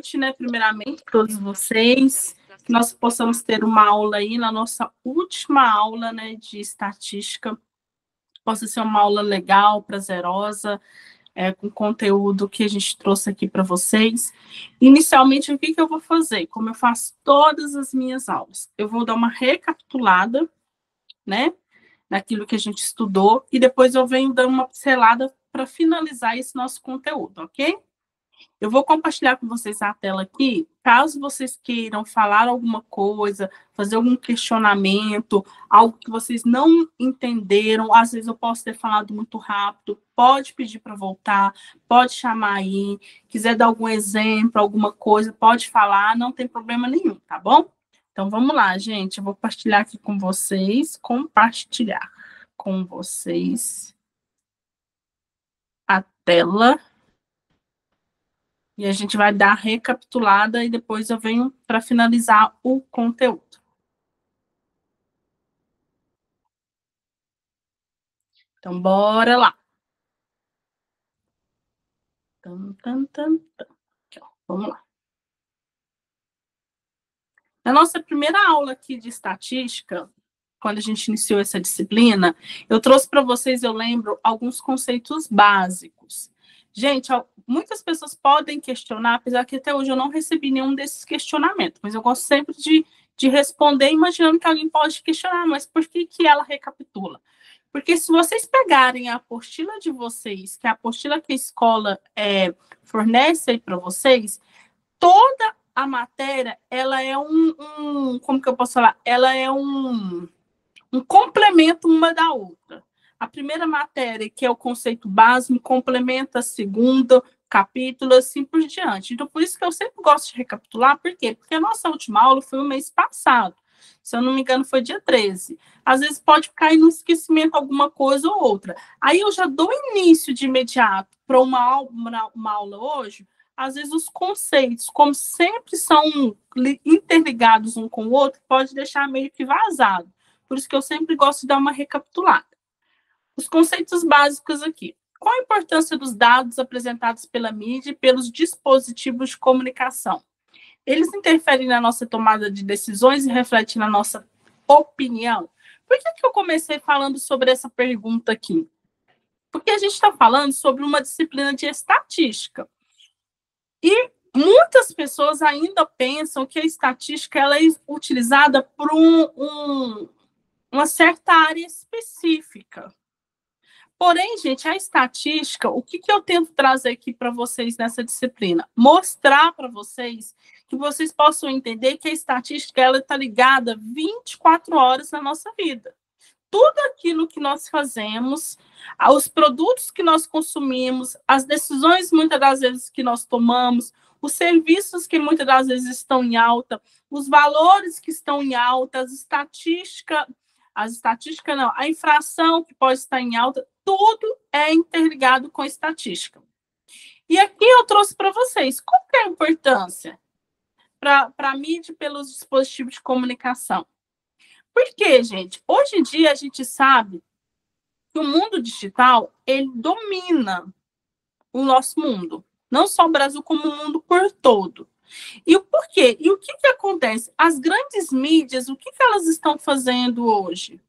noite, né, primeiramente, a todos vocês, que nós possamos ter uma aula aí, na nossa última aula, né, de estatística, possa ser uma aula legal, prazerosa, com conteúdo que a gente trouxe aqui para vocês. Inicialmente, o que eu vou fazer? Como eu faço todas as minhas aulas, eu vou dar uma recapitulada, né, naquilo que a gente estudou, e depois eu venho dando uma pincelada para finalizar esse nosso conteúdo, ok? Eu vou compartilhar com vocês a tela aqui, caso vocês queiram falar alguma coisa, fazer algum questionamento, algo que vocês não entenderam, às vezes eu posso ter falado muito rápido, pode pedir para voltar, pode chamar aí, quiser dar algum exemplo, alguma coisa, pode falar, não tem problema nenhum, tá bom? Então vamos lá, gente, eu vou compartilhar aqui com vocês, compartilhar com vocês a tela. E a gente vai dar a recapitulada e depois eu venho para finalizar o conteúdo. Então, bora lá. Aqui, ó, vamos lá. Na nossa primeira aula aqui de estatística, quando a gente iniciou essa disciplina, eu trouxe para vocês, eu lembro, alguns conceitos básicos. Gente, muitas pessoas podem questionar, apesar que até hoje eu não recebi nenhum desses questionamentos, mas eu gosto sempre de responder imaginando que alguém pode questionar, mas por que ela recapitula? Porque se vocês pegarem a apostila de vocês, que é a apostila que a escola fornece aí para vocês, toda a matéria, ela é como que eu posso falar? Ela é um complemento uma da outra. A primeira matéria, que é o conceito básico, complementa a segunda, capítulo, assim por diante. Então, por isso que eu sempre gosto de recapitular. Por quê? Porque a nossa última aula foi o mês passado. Se eu não me engano, foi dia 13. Às vezes pode cair no esquecimento alguma coisa ou outra. Aí eu já dou início de imediato para uma aula hoje. Às vezes os conceitos, como sempre são interligados um com o outro, pode deixar meio que vazado. Por isso que eu sempre gosto de dar uma recapitulada. Os conceitos básicos aqui. Qual a importância dos dados apresentados pela mídia e pelos dispositivos de comunicação? Eles interferem na nossa tomada de decisões e refletem na nossa opinião? Por que eu comecei falando sobre essa pergunta aqui? Porque a gente está falando sobre uma disciplina de estatística. E muitas pessoas ainda pensam que a estatística ela é utilizada por uma certa área específica. Porém, gente, a estatística, o que eu tento trazer aqui para vocês nessa disciplina? Mostrar para vocês que vocês possam entender que a estatística ela está ligada 24 horas na nossa vida. Tudo aquilo que nós fazemos, os produtos que nós consumimos, as decisões muitas das vezes que nós tomamos, os serviços que muitas das vezes estão em alta, os valores que estão em alta, a inflação que pode estar em alta, tudo é interligado com estatística. E aqui eu trouxe para vocês, qual que é a importância para a mídia e pelos dispositivos de comunicação? Porque, gente, hoje em dia a gente sabe que o mundo digital, ele domina o nosso mundo. Não só o Brasil, como o mundo por todo. E o porquê? E o que acontece? As grandes mídias, o que elas estão fazendo hoje?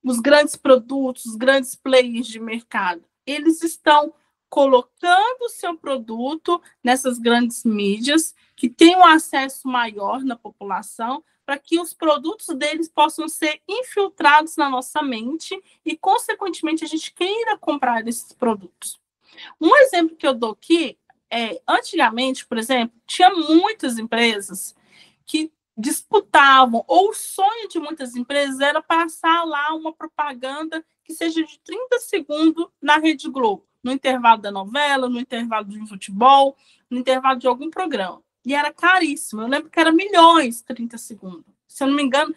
Os grandes produtos, os grandes players de mercado, eles estão colocando o seu produto nessas grandes mídias, que têm um acesso maior na população, para que os produtos deles possam ser infiltrados na nossa mente e, consequentemente, a gente queira comprar esses produtos. Um exemplo que eu dou aqui antigamente, por exemplo, tinha muitas empresas que disputavam, ou o sonho de muitas empresas era passar lá uma propaganda que seja de 30 segundos na Rede Globo, no intervalo da novela, no intervalo de um futebol, no intervalo de algum programa. E era caríssimo. Eu lembro que era milhões 30 segundos. Se eu não me engano,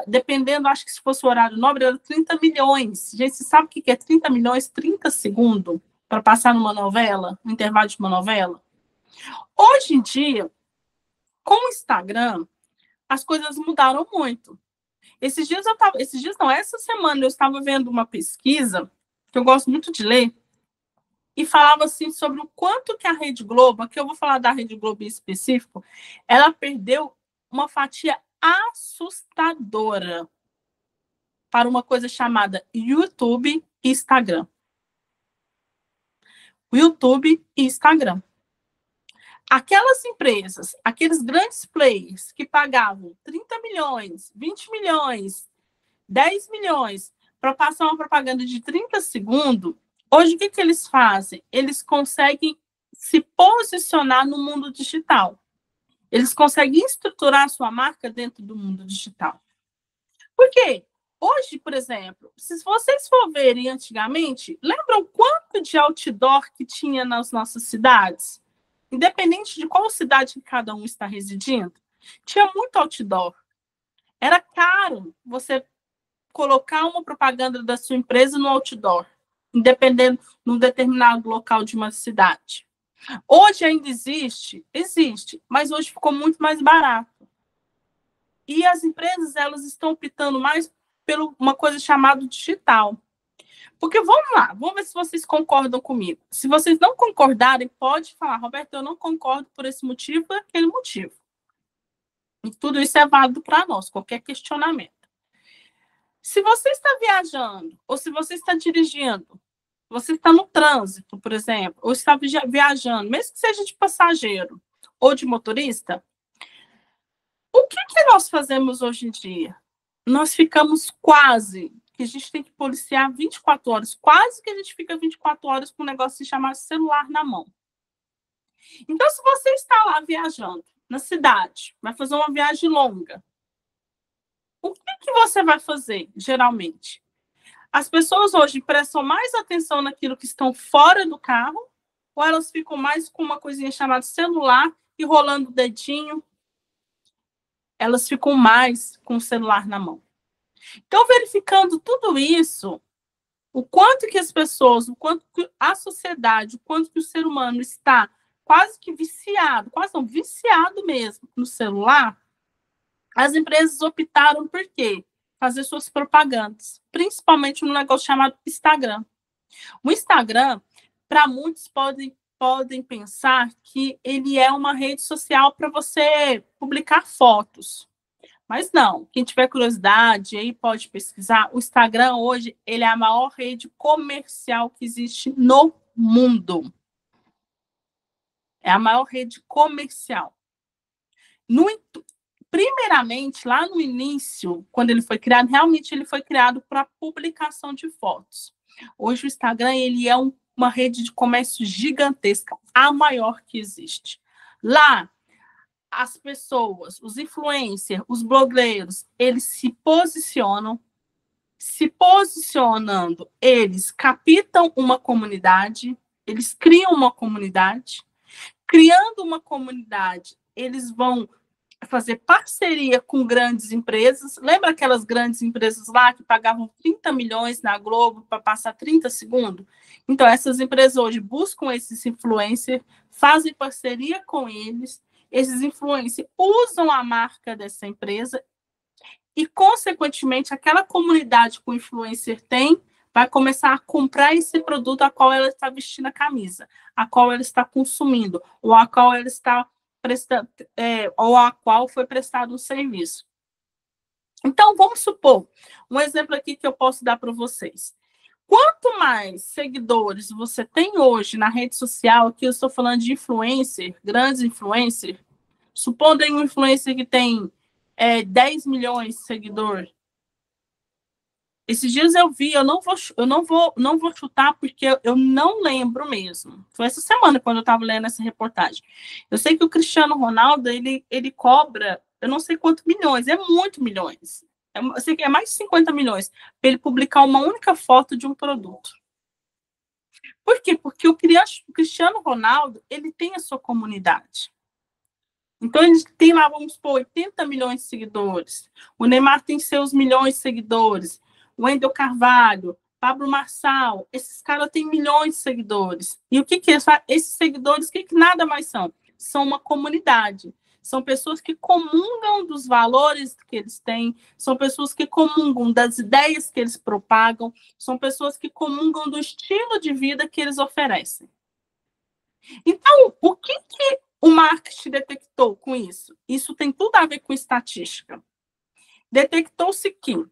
dependendo, acho que se fosse o horário nobre, era 30 milhões. Gente, você sabe o que é 30 milhões, 30 segundos para passar numa novela, no intervalo de uma novela? Hoje em dia, com o Instagram, as coisas mudaram muito. Essa semana eu estava vendo uma pesquisa, que eu gosto muito de ler, e falava assim sobre o quanto que a Rede Globo, aqui eu vou falar da Rede Globo em específico, ela perdeu uma fatia assustadora para uma coisa chamada YouTube e Instagram. YouTube e Instagram. Aquelas empresas, aqueles grandes players que pagavam 30 milhões, 20 milhões, 10 milhões para passar uma propaganda de 30 segundos, hoje o que eles fazem? Eles conseguem se posicionar no mundo digital. Eles conseguem estruturar a sua marca dentro do mundo digital. Por quê? Hoje, por exemplo, se vocês for verem antigamente, lembram quanto de outdoor que tinha nas nossas cidades? Independente de qual cidade que cada um está residindo, tinha muito outdoor. Era caro você colocar uma propaganda da sua empresa no outdoor, independendo num determinado local de uma cidade. Hoje ainda existe, mas hoje ficou muito mais barato. E as empresas, elas estão optando mais por uma coisa chamada digital. Porque vamos lá, vamos ver se vocês concordam comigo. Se vocês não concordarem, pode falar, Roberto, eu não concordo por esse motivo, por aquele motivo. E tudo isso é válido para nós, qualquer questionamento. Se você está viajando, ou se você está dirigindo, você está no trânsito, por exemplo, ou está viajando, mesmo que seja de passageiro ou de motorista, o que nós fazemos hoje em dia? Nós ficamos quase, que a gente tem que policiar 24 horas, quase que a gente fica 24 horas com um negócio chamado celular na mão. Então, se você está lá viajando na cidade, vai fazer uma viagem longa, o que você vai fazer, geralmente? As pessoas hoje prestam mais atenção naquilo que estão fora do carro, ou elas ficam mais com uma coisinha chamada celular e rolando o dedinho? Elas ficam mais com o celular na mão. Então, verificando tudo isso, o quanto que as pessoas, o quanto que a sociedade, o quanto que o ser humano está quase que viciado, quase não, viciado mesmo no celular, as empresas optaram por quê? Fazer suas propagandas, principalmente no negócio chamado Instagram. O Instagram, para muitos, podem pensar que ele é uma rede social para você publicar fotos. Mas não, quem tiver curiosidade aí pode pesquisar. O Instagram hoje, ele é a maior rede comercial que existe no mundo. É a maior rede comercial. Primeiramente, lá no início, quando ele foi criado, realmente ele foi criado para publicação de fotos. Hoje o Instagram, ele é uma rede de comércio gigantesca, a maior que existe. Lá, as pessoas, os influencers, os blogueiros, eles se posicionando, eles captam uma comunidade, eles criam uma comunidade. Criando uma comunidade, eles vão fazer parceria com grandes empresas. Lembra aquelas grandes empresas lá que pagavam 30 milhões na Globo para passar 30 segundos? Então, essas empresas hoje buscam esses influencers, fazem parceria com eles, esses influencers usam a marca dessa empresa e, consequentemente, aquela comunidade que o influencer tem vai começar a comprar esse produto a qual ela está vestindo a camisa, a qual ela está consumindo, ou a qual ela está prestando, ou a qual foi prestado um serviço. Então, vamos supor, um exemplo aqui que eu posso dar para vocês. Quanto mais seguidores você tem hoje na rede social, aqui eu estou falando de influencer, grandes influencers, supondo aí um influencer que tem 10 milhões de seguidores. Esses dias eu vi, eu não vou chutar porque eu não lembro mesmo. Foi essa semana quando eu estava lendo essa reportagem. Eu sei que o Cristiano Ronaldo, ele cobra, eu não sei quantos milhões, é muito milhões. Eu sei que é mais de 50 milhões para ele publicar uma única foto de um produto. Por quê? Porque o Cristiano Ronaldo, ele tem a sua comunidade. Então, ele tem lá, vamos supor, 80 milhões de seguidores. O Neymar tem seus milhões de seguidores. O Wendel Carvalho, Pablo Marçal, esses caras têm milhões de seguidores. E o que eles fazem? Esses seguidores, que nada mais são? São uma comunidade. são pessoas que comungam dos valores que eles têm, são pessoas que comungam das ideias que eles propagam, são pessoas que comungam do estilo de vida que eles oferecem. Então, o que o marketing detectou com isso? Isso tem tudo a ver com estatística. Detectou-se que...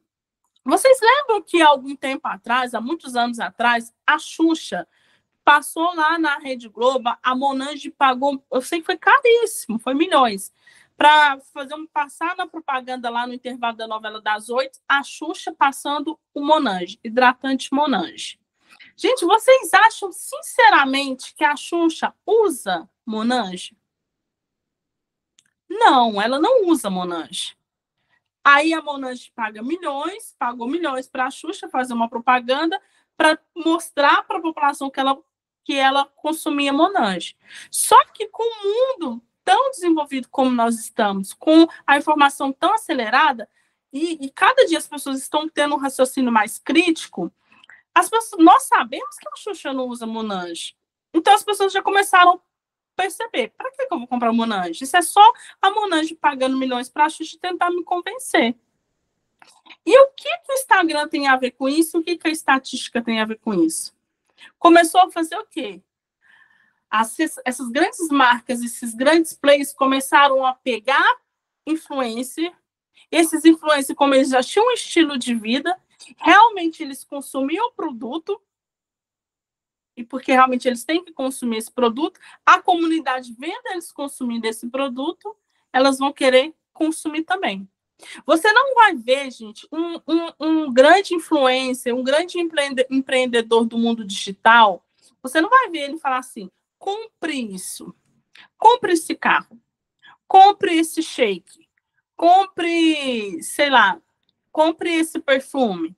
Vocês lembram que há algum tempo atrás, há muitos anos atrás, a Xuxa passou lá na Rede Globo, a Monange pagou, eu sei que foi caríssimo, foi milhões, para passar na propaganda lá no intervalo da novela das 8, a Xuxa passando o Monange, hidratante Monange. Gente, vocês acham sinceramente que a Xuxa usa Monange? Não, ela não usa Monange. Aí a Monange pagou milhões para a Xuxa fazer uma propaganda para mostrar para a população que ela consumia Monange. Só que com o mundo tão desenvolvido como nós estamos, com a informação tão acelerada, e cada dia as pessoas estão tendo um raciocínio mais crítico, nós sabemos que a Xuxa não usa Monange. Então as pessoas já começaram perceber, para que eu vou comprar o Monange? Isso é só a Monange pagando milhões para a Xuxa tentar me convencer. E o que o Instagram tem a ver com isso? O que a estatística tem a ver com isso? Começou a fazer o quê? Essas grandes marcas, esses grandes players começaram a pegar influencer. Esses influencers, como eles já tinham um estilo de vida, realmente eles consumiam o produto, e porque realmente eles têm que consumir esse produto, a comunidade vendo eles consumindo esse produto, elas vão querer consumir também. Você não vai ver, gente, um grande influencer, um grande empreendedor do mundo digital, você não vai ver ele falar assim, compre isso, compre esse carro, compre esse shake, compre, sei lá, compre esse perfume,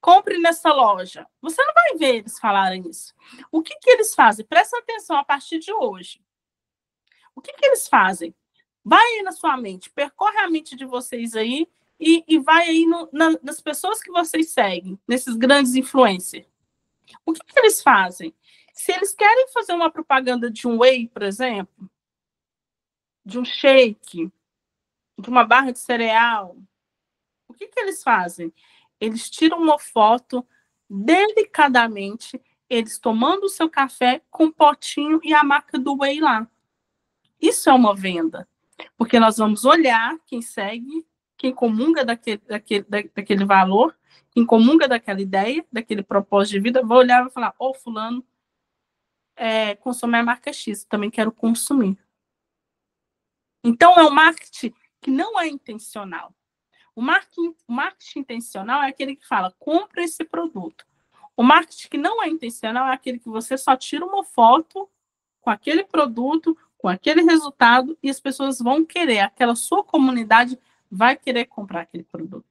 compre nessa loja. Você não vai ver eles falarem isso. O que eles fazem? Presta atenção a partir de hoje. O que eles fazem? Vai aí na sua mente, percorre a mente de vocês aí e vai aí nas pessoas que vocês seguem, nesses grandes influencers. O que eles fazem? Se eles querem fazer uma propaganda de um whey, por exemplo, de um shake, de uma barra de cereal, o que eles fazem? Eles tiram uma foto delicadamente, eles tomando o seu café com um potinho e a marca do whey lá. Isso é uma venda. Porque nós vamos olhar quem segue, quem comunga daquele valor, quem comunga daquela ideia, daquele propósito de vida, vai olhar e vai falar, fulano consome a marca X, também quero consumir. Então, é um marketing que não é intencional. O marketing intencional é aquele que fala, compra esse produto. O marketing que não é intencional é aquele que você só tira uma foto com aquele produto, com aquele resultado, e as pessoas vão querer, aquela sua comunidade vai querer comprar aquele produto.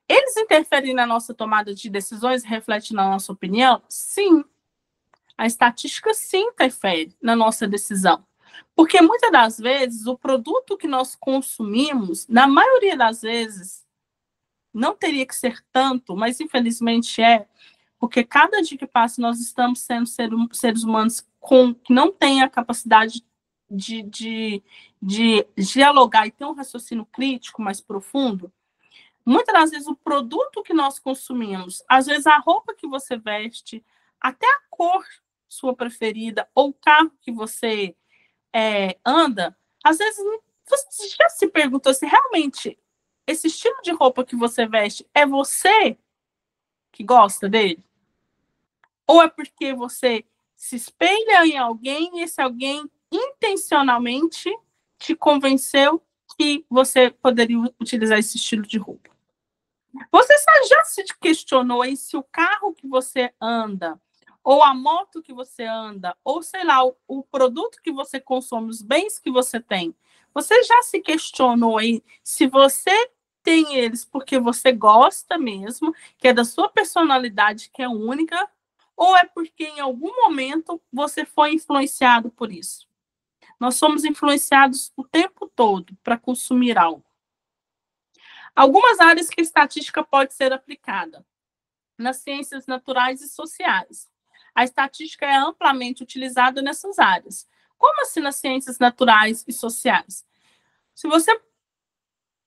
Eles interferem na nossa tomada de decisões, refletem na nossa opinião? Sim. A estatística sim interfere na nossa decisão. Porque muitas das vezes o produto que nós consumimos, na maioria das vezes, não teria que ser tanto, mas infelizmente porque cada dia que passa nós estamos sendo seres humanos que não têm a capacidade de dialogar e ter um raciocínio crítico mais profundo. Muitas das vezes o produto que nós consumimos, às vezes a roupa que você veste, até a cor sua preferida, ou o carro que você anda, às vezes você já se perguntou se realmente esse estilo de roupa que você veste é você que gosta dele? Ou é porque você se espelha em alguém e esse alguém intencionalmente te convenceu que você poderia utilizar esse estilo de roupa? Você já se questionou aí se o carro que você anda, ou a moto que você anda, ou sei lá, o produto que você consome, os bens que você tem, você já se questionou aí se você tem eles porque você gosta mesmo, que é da sua personalidade, que é única, ou é porque em algum momento você foi influenciado por isso? Nós somos influenciados o tempo todo para consumir algo. Algumas áreas que a estatística pode ser aplicada. Nas ciências naturais e sociais. A estatística é amplamente utilizada nessas áreas. Como assim nas ciências naturais e sociais? Se você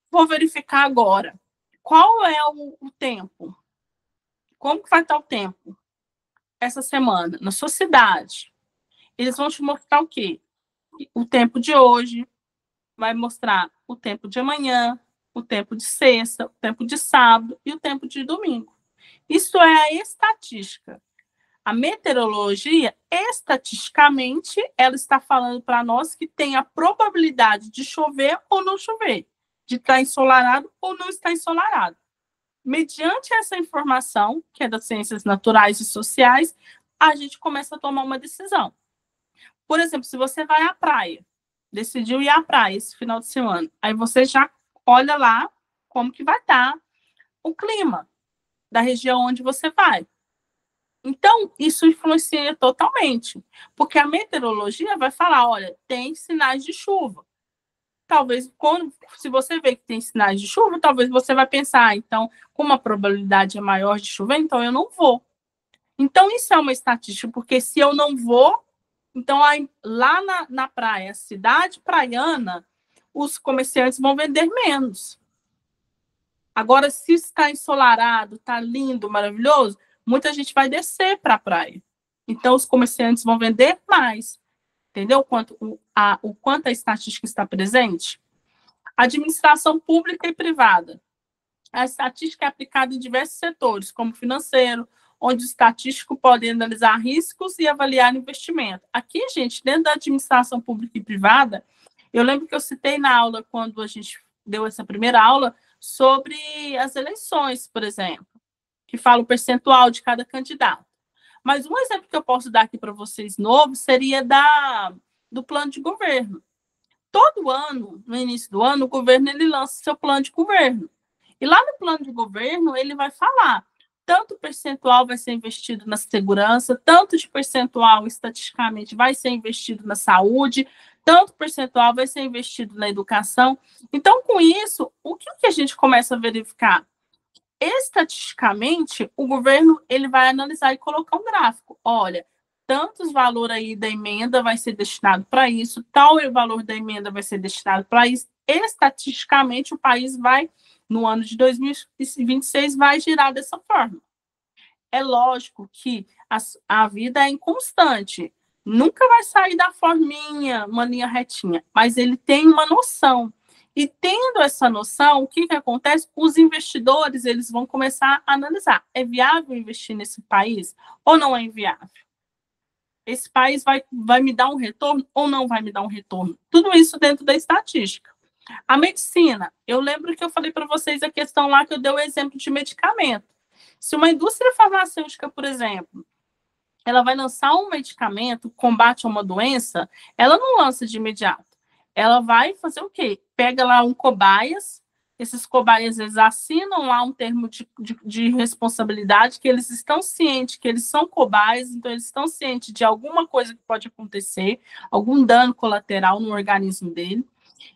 for verificar agora, qual é o tempo? Como que vai estar o tempo essa semana na sua cidade? Eles vão te mostrar o quê? O tempo de hoje, vai mostrar o tempo de amanhã, o tempo de sexta, o tempo de sábado e o tempo de domingo. Isso é a estatística. A meteorologia, estatisticamente, ela está falando para nós que tem a probabilidade de chover ou não chover, de estar ensolarado ou não estar ensolarado. Mediante essa informação, que é das ciências naturais e sociais, a gente começa a tomar uma decisão. Por exemplo, se você vai à praia, decidiu ir à praia esse final de semana, aí você já olha lá como que vai estar o clima da região onde você vai. Então, isso influencia totalmente, porque a meteorologia vai falar, olha, tem sinais de chuva. Talvez, se você vê que tem sinais de chuva, talvez você vai pensar, então, como a probabilidade é maior de chover, então eu não vou. Então, isso é uma estatística, porque se eu não vou, então lá na praia, cidade praiana, os comerciantes vão vender menos. Agora, se está ensolarado, está lindo, maravilhoso, muita gente vai descer para a praia. Então, os comerciantes vão vender mais. Entendeu o quanto a estatística está presente? Administração pública e privada. A estatística é aplicada em diversos setores, como financeiro, onde os estatísticos podem analisar riscos e avaliar investimento. Aqui, gente, dentro da administração pública e privada, eu lembro que eu citei na aula, quando a gente deu essa primeira aula, sobre as eleições, por exemplo, que fala o percentual de cada candidato. Mas um exemplo que eu posso dar aqui para vocês novo seria do plano de governo. Todo ano, no início do ano, o governo ele lança seu plano de governo. E lá no plano de governo, ele vai falar tanto percentual vai ser investido na segurança, tanto de percentual, estatisticamente, vai ser investido na saúde, tanto percentual vai ser investido na educação. Então, com isso, o que a gente começa a verificar? Estatisticamente, o governo ele vai analisar e colocar um gráfico. Olha, tantos valor aí da emenda vai ser destinado para isso, tal valor da emenda vai ser destinado para isso. Estatisticamente, o país vai, no ano de 2026, vai girar dessa forma. É lógico que a vida é inconstante, nunca vai sair da forminha, uma linha retinha, mas ele tem uma noção. E tendo essa noção, o que acontece? Os investidores eles vão começar a analisar. É viável investir nesse país ou não é inviável? Esse país vai me dar um retorno ou não vai me dar um retorno? Tudo isso dentro da estatística. A medicina, eu lembro que eu falei para vocês a questão lá que eu dei o exemplo de medicamento. Se uma indústria farmacêutica, por exemplo, ela vai lançar um medicamento, combate a uma doença, ela não lança de imediato. Ela vai fazer o quê? Pega lá cobaias, esses cobaias eles assinam lá um termo de responsabilidade, que eles estão cientes que eles são cobaias, então eles estão cientes de alguma coisa que pode acontecer, algum dano colateral no organismo dele.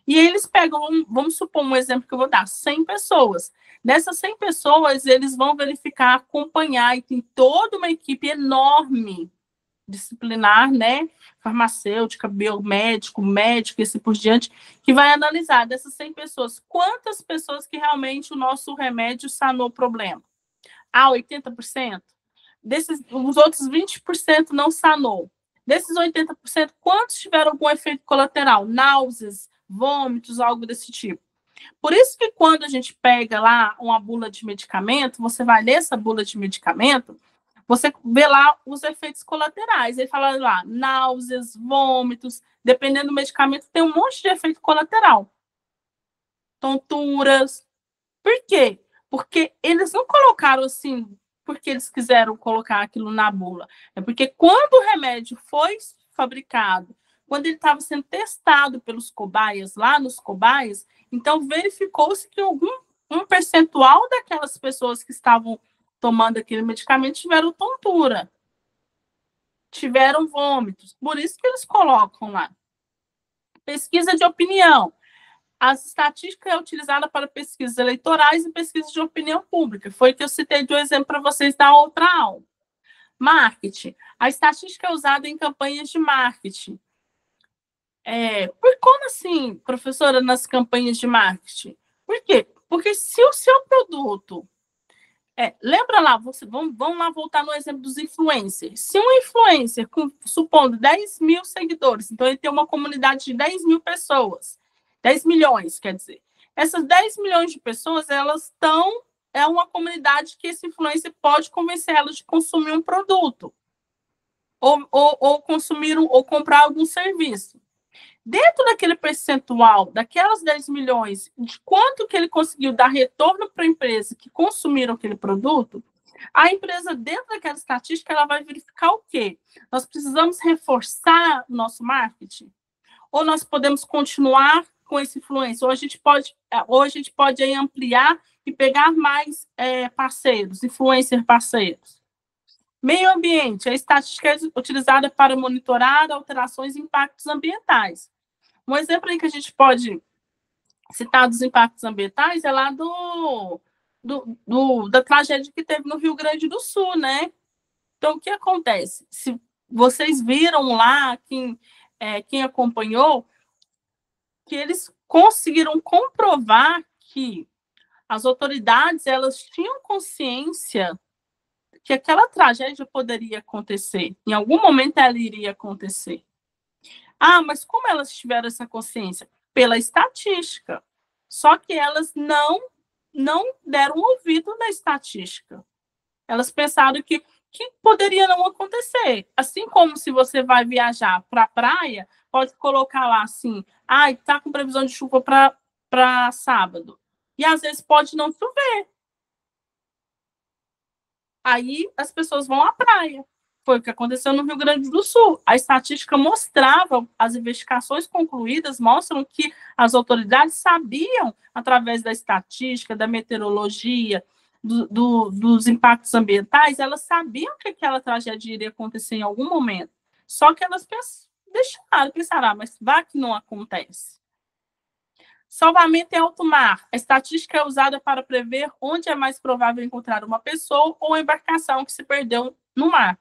E eles pegam, vamos supor um exemplo que eu vou dar, 100 pessoas. Dessas 100 pessoas, eles vão verificar, acompanhar, e tem toda uma equipe enorme, disciplinar, né? Farmacêutica, biomédico, médico, e assim por diante, que vai analisar dessas 100 pessoas, quantas pessoas que realmente o nosso remédio sanou o problema. 80%. Os outros 20% não sanou. Desses 80%, quantos tiveram algum efeito colateral? Náuseas, vômitos, algo desse tipo. Por isso que quando a gente pega lá uma bula de medicamento, você vai ler essa bula de medicamento, você vê lá os efeitos colaterais. Ele fala lá, náuseas, vômitos, dependendo do medicamento, tem um monte de efeito colateral. Tonturas. Por quê? Porque eles não colocaram assim, porque eles quiseram colocar aquilo na bula. É porque quando o remédio foi fabricado, quando ele estava sendo testado pelos cobaias, lá nos cobaias, então verificou-se que um percentual daquelas pessoas que estavam tomando aquele medicamento tiveram tontura, tiveram vômitos. Por isso que eles colocam lá. Pesquisa de opinião. As estatísticas é utilizada para pesquisas eleitorais e pesquisas de opinião pública. Foi o que eu citei de um exemplo para vocês da outra aula. Marketing. A estatística é usada em campanhas de marketing. Como assim, professora, nas campanhas de marketing? Por quê? Porque se o seu produto... lembra lá, vamos lá voltar no exemplo dos influencers. Se um influencer, supondo 10 mil seguidores, então ele tem uma comunidade de 10 mil pessoas, 10 milhões, quer dizer. Essas 10 milhões de pessoas, elas estão... É uma comunidade que esse influencer pode convencer elas de consumir um produto. Ou consumir ou comprar algum serviço. Dentro daquele percentual, daquelas 10 milhões, de quanto que ele conseguiu dar retorno para a empresa que consumiram aquele produto, a empresa, dentro daquela estatística, ela vai verificar o quê? Nós precisamos reforçar o nosso marketing? Ou nós podemos continuar com esse influência? Ou a gente pode aí ampliar e pegar mais parceiros, influencer parceiros. Meio ambiente, a estatística é utilizada para monitorar alterações e impactos ambientais. Um exemplo aí que a gente pode citar dos impactos ambientais é lá da tragédia que teve no Rio Grande do Sul, né? Então, o que acontece? Se vocês viram lá, quem acompanhou, que eles conseguiram comprovar que as autoridades, elas tinham consciência que aquela tragédia poderia acontecer. Em algum momento ela iria acontecer. Mas como elas tiveram essa consciência? Pela estatística. Só que elas não deram ouvido na estatística. Elas pensaram que poderia não acontecer. Assim como se você vai viajar para a praia, pode colocar lá assim, está com previsão de chuva para sábado. E às vezes pode não chover. Aí as pessoas vão à praia. Foi o que aconteceu no Rio Grande do Sul. A estatística mostrava, as investigações concluídas mostram que as autoridades sabiam, através da estatística, da meteorologia, dos impactos ambientais, elas sabiam que aquela tragédia iria acontecer em algum momento. Só que elas pensaram, mas vai que não acontece. Salvamento em alto mar. A estatística é usada para prever onde é mais provável encontrar uma pessoa ou embarcação que se perdeu no mar.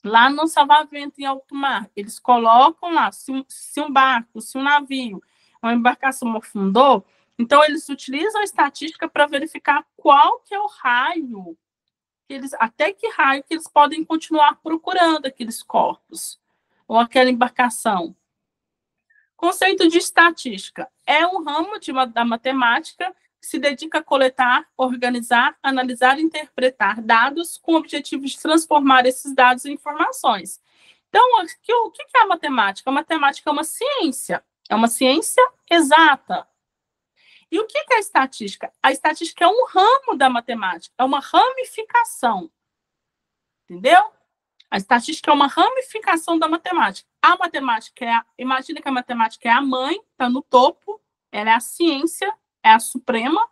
Lá no salvamento em alto mar, eles colocam lá, se um barco, se um navio, uma embarcação afundou, então eles utilizam a estatística para verificar qual que é o raio, até que raio que eles podem continuar procurando aqueles corpos, ou aquela embarcação. Conceito de estatística. É um ramo da matemática que se dedica a coletar, organizar, analisar e interpretar dados com o objetivo de transformar esses dados em informações. Então, o que é a matemática? A matemática é uma ciência exata. E o que é a estatística? A estatística é um ramo da matemática, é uma ramificação. Entendeu? A estatística é uma ramificação da matemática. A matemática imagina que a matemática é a mãe, está no topo, ela é a ciência, é a suprema,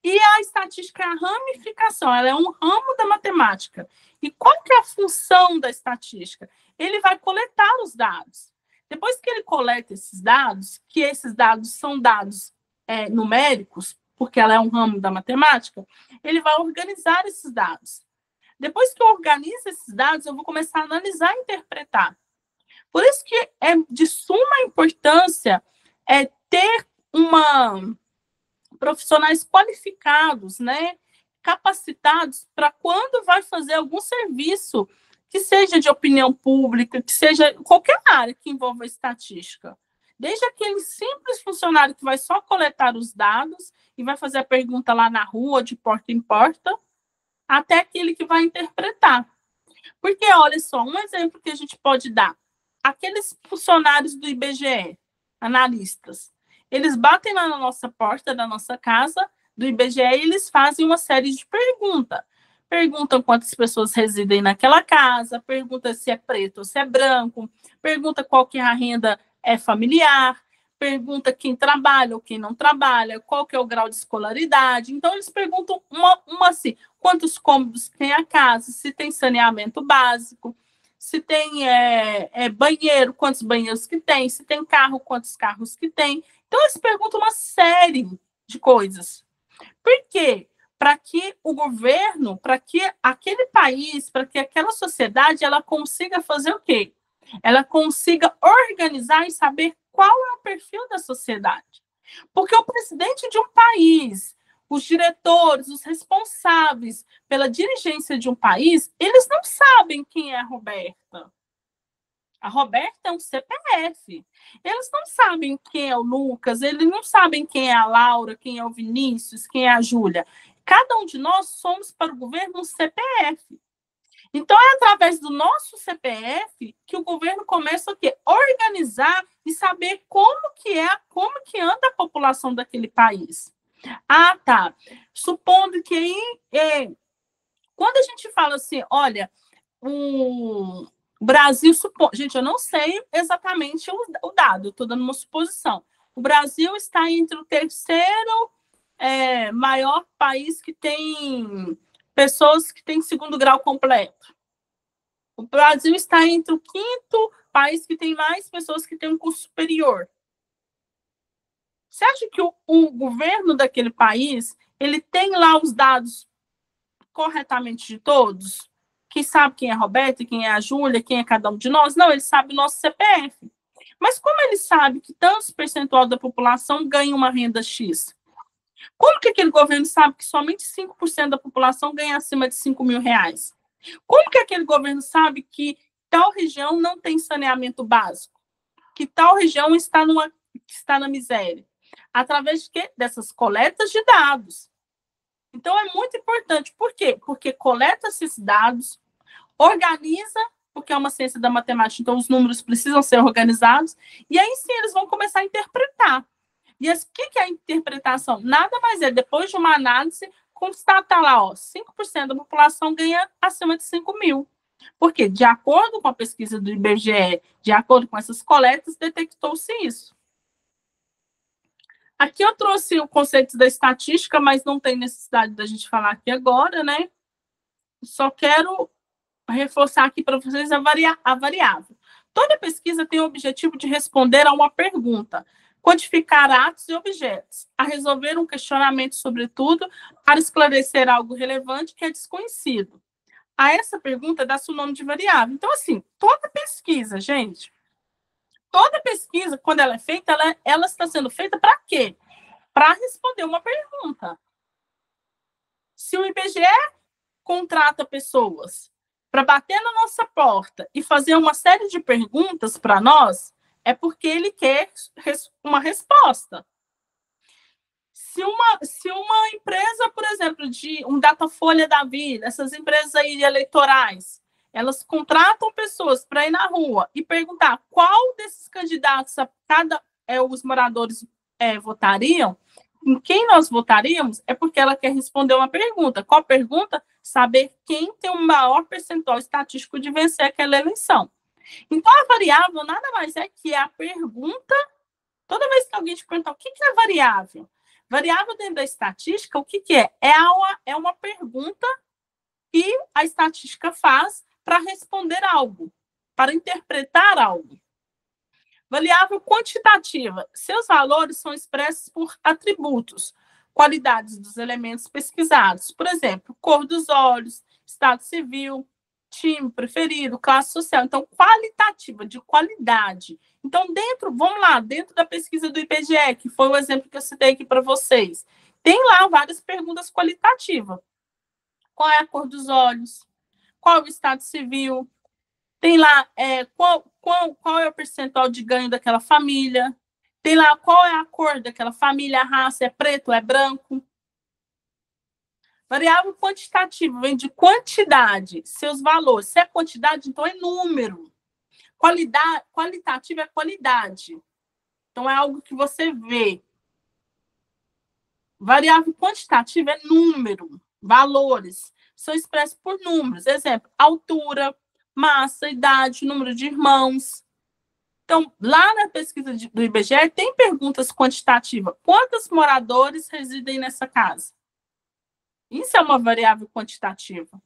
e a estatística é a ramificação, ela é um ramo da matemática. E qual que é a função da estatística? Ele vai coletar os dados. Depois que ele coleta esses dados, que esses dados são dados numéricos, porque ela é um ramo da matemática, ele vai organizar esses dados. Depois que eu organizo esses dados, eu vou começar a analisar e interpretar. Por isso que é de suma importância ter profissionais qualificados, né, capacitados para quando vai fazer algum serviço que seja de opinião pública, que seja qualquer área que envolva estatística. Desde aquele simples funcionário que vai só coletar os dados e vai fazer a pergunta lá na rua, de porta em porta, até aquele que vai interpretar. Porque, olha só, um exemplo que a gente pode dar. Aqueles funcionários do IBGE, analistas, eles batem lá na nossa porta da nossa casa, do IBGE, e eles fazem uma série de perguntas. Perguntam quantas pessoas residem naquela casa, pergunta se é preto ou se é branco, pergunta qual que é a renda familiar, pergunta quem trabalha ou quem não trabalha, qual que é o grau de escolaridade. Então, eles perguntam assim, quantos cômodos tem a casa, se tem saneamento básico, se tem banheiro, quantos banheiros que tem, se tem carro, quantos carros que tem. Então, eles perguntam uma série de coisas. Por quê? Para que o governo, para que aquele país, para que aquela sociedade, ela consiga fazer o quê? ela consiga organizar e saber qual é o perfil da sociedade. Porque o presidente de um país, os diretores, os responsáveis pela dirigência de um país, eles não sabem quem é a Roberta. A Roberta é um CPF. Eles não sabem quem é o Lucas, eles não sabem quem é a Laura, quem é o Vinícius, quem é a Júlia. Cada um de nós somos para o governo um CPF. Então, é através do nosso CPF que o governo começa a organizar e saber como que anda a população daquele país. Ah, tá. Supondo que aí, quando a gente fala assim, olha, o Brasil, gente, eu não sei exatamente o dado, estou dando uma suposição. O Brasil está entre o terceiro maior país que tem pessoas que têm segundo grau completo. O Brasil está entre o quinto país que tem mais pessoas que têm um curso superior. Você acha que o governo daquele país ele tem lá os dados corretamente de todos? Que sabe quem é a Roberta, quem é a Júlia, quem é cada um de nós? Não, ele sabe o nosso CPF. Mas como ele sabe que tantos percentual da população ganha uma renda X? Como que aquele governo sabe que somente 5% da população ganha acima de 5 mil reais? Como que aquele governo sabe que tal região não tem saneamento básico? Que tal região está na miséria? Através de quê? Dessas coletas de dados. Então, é muito importante. Por quê? Porque coleta esses dados, organiza, porque é uma ciência da matemática, então os números precisam ser organizados, e aí sim eles vão começar a interpretar. E o que é a interpretação? Nada mais é, depois de uma análise, constatar lá, 5% da população ganha acima de 5 mil. Porque, de acordo com a pesquisa do IBGE, de acordo com essas coletas, detectou-se isso. Aqui eu trouxe o conceito da estatística, mas não tem necessidade da gente falar aqui agora, né? Só quero reforçar aqui para vocês a variável. Toda pesquisa tem o objetivo de responder a uma pergunta, codificar atos e objetos, a resolver um questionamento, sobretudo, para esclarecer algo relevante que é desconhecido. A essa pergunta dá-se o nome de variável. Então, assim, toda pesquisa, gente, toda pesquisa, quando ela é feita, ela está sendo feita para quê? Para responder uma pergunta. Se o IBGE contrata pessoas para bater na nossa porta e fazer uma série de perguntas para nós, é porque ele quer uma resposta. Se uma empresa, por exemplo, de um Datafolha da vida, essas empresas aí eleitorais, elas contratam pessoas para ir na rua e perguntar qual desses candidatos os moradores votariam, em quem nós votaríamos, é porque ela quer responder uma pergunta. Qual pergunta? Saber quem tem o maior percentual estatístico de vencer aquela eleição. Então, a variável nada mais é que a pergunta. Toda vez que alguém te perguntar o que é variável, variável dentro da estatística, o que é? É uma pergunta que a estatística faz para responder algo, para interpretar algo. Variável quantitativa. Seus valores são expressos por atributos, qualidades dos elementos pesquisados. Por exemplo, cor dos olhos, estado civil, time preferido, classe social. Então, qualitativa, de qualidade. Então, vamos lá, dentro da pesquisa do IBGE, que foi o exemplo que eu citei aqui para vocês, tem lá várias perguntas qualitativas. Qual é a cor dos olhos? Qual é o estado civil? Tem lá qual é o percentual de ganho daquela família. Tem lá qual é a cor daquela família, a raça, é preto, é branco. Variável quantitativa vem de quantidade, seus valores. Se é quantidade, então é número. Qualitativa é qualidade. Então é algo que você vê. Variável quantitativa é número, valores. São expressos por números. Exemplo, altura, massa, idade, número de irmãos. Então, lá na pesquisa do IBGE, tem perguntas quantitativas. Quantos moradores residem nessa casa? Isso é uma variável quantitativa.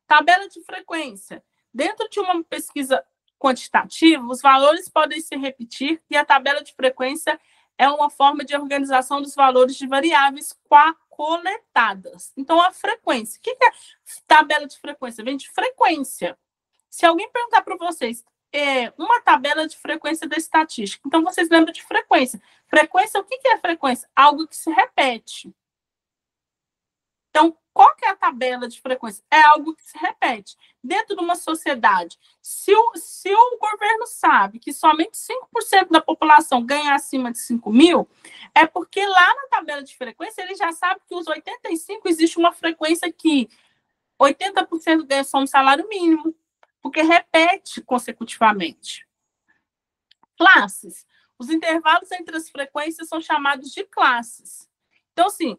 Tabela de frequência. Dentro de uma pesquisa quantitativa, os valores podem se repetir e a tabela de frequência é uma forma de organização dos valores de variáveis coletadas. Então, a frequência. O que é tabela de frequência? Vem de frequência. Se alguém perguntar para vocês uma tabela de frequência da estatística, então vocês lembram de frequência. Frequência, o que é frequência? Algo que se repete. Então, qual que é a tabela de frequência? É algo que se repete. Dentro de uma sociedade, se o governo sabe que somente 5% da população ganha acima de 5 mil, é porque lá na tabela de frequência ele já sabe que os 85 existe uma frequência que 80% ganha só um salário mínimo, porque repete consecutivamente. Classes. Os intervalos entre as frequências são chamados de classes. Então, assim,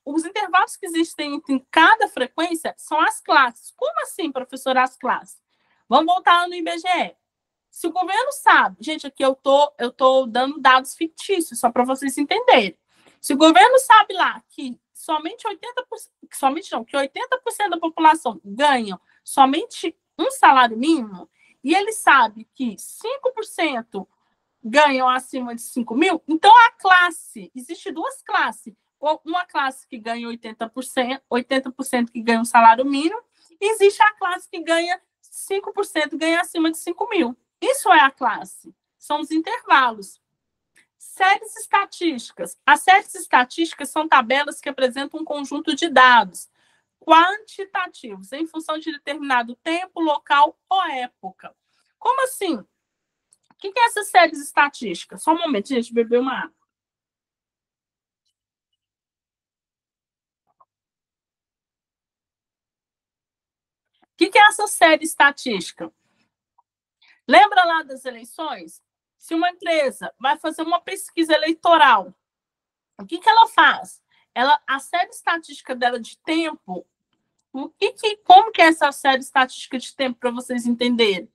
os intervalos que existem entre cada frequência são as classes. Como assim, professora, as classes? Vamos voltar no IBGE. Se o governo sabe, gente, aqui eu tô dando dados fictícios, só para vocês entenderem. Se o governo sabe lá que somente 80%, que 80% da população ganha somente um salário mínimo, e ele sabe que 5% ganham acima de 5 mil, então a classe, existe duas classes. Uma classe que ganha 80% que ganha um salário mínimo, e existe a classe que ganha 5%, ganha acima de 5 mil. Isso é a classe, são os intervalos. Séries estatísticas. As séries estatísticas são tabelas que apresentam um conjunto de dados quantitativos em função de determinado tempo, local ou época. Como assim? O que é essas séries estatísticas? Só um momento, gente, beber uma água. O que é essa série estatística? Lembra lá das eleições? Se uma empresa vai fazer uma pesquisa eleitoral, o que ela faz? A série estatística dela de tempo, como que é essa série estatística de tempo para vocês entenderem?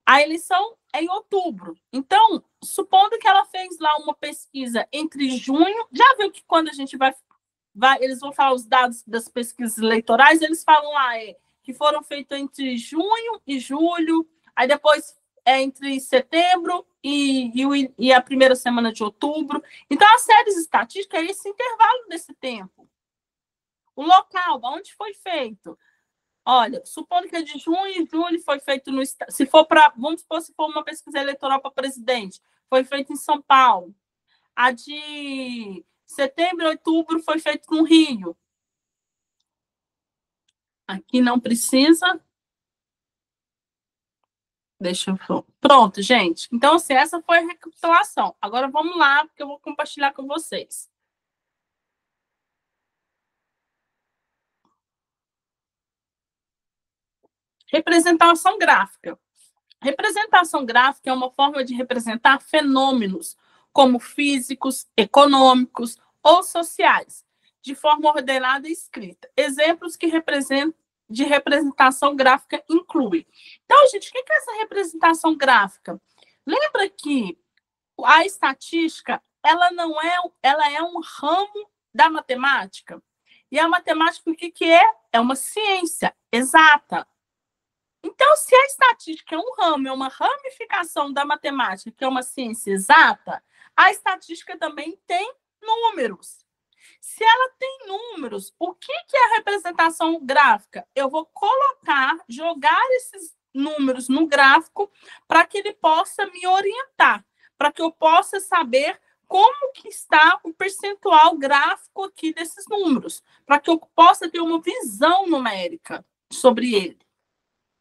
A eleição é em outubro. Então, supondo que ela fez lá uma pesquisa entre junho, já viu que quando a gente eles vão falar os dados das pesquisas eleitorais, eles falam lá que foram feitos entre junho e julho, aí depois entre setembro e a primeira semana de outubro. Então, as séries estatísticas é esse intervalo desse tempo. O local, onde foi feito? Olha, supondo que é de junho e julho foi feito no estado. Vamos supor, se for uma pesquisa eleitoral para presidente, foi feito em São Paulo. A de setembro e outubro foi feito no Rio. Aqui não precisa. Deixa eu. Pronto, gente. Então, assim, essa foi a recapitulação. Agora vamos lá, porque eu vou compartilhar com vocês. Representação gráfica. Representação gráfica é uma forma de representar fenômenos como físicos, econômicos ou sociais, de forma ordenada e escrita. Exemplos de representação gráfica incluem. Então, gente, o que é essa representação gráfica? Lembra que a estatística, ela é um ramo da matemática. E a matemática, o que é? É uma ciência exata. Então, se a estatística é um ramo, é uma ramificação da matemática, que é uma ciência exata, a estatística também tem números. Se ela tem números, o que é a representação gráfica? Eu vou jogar esses números no gráfico para que ele possa me orientar, para que eu possa saber como que está o percentual gráfico aqui desses números, para que eu possa ter uma visão numérica sobre ele.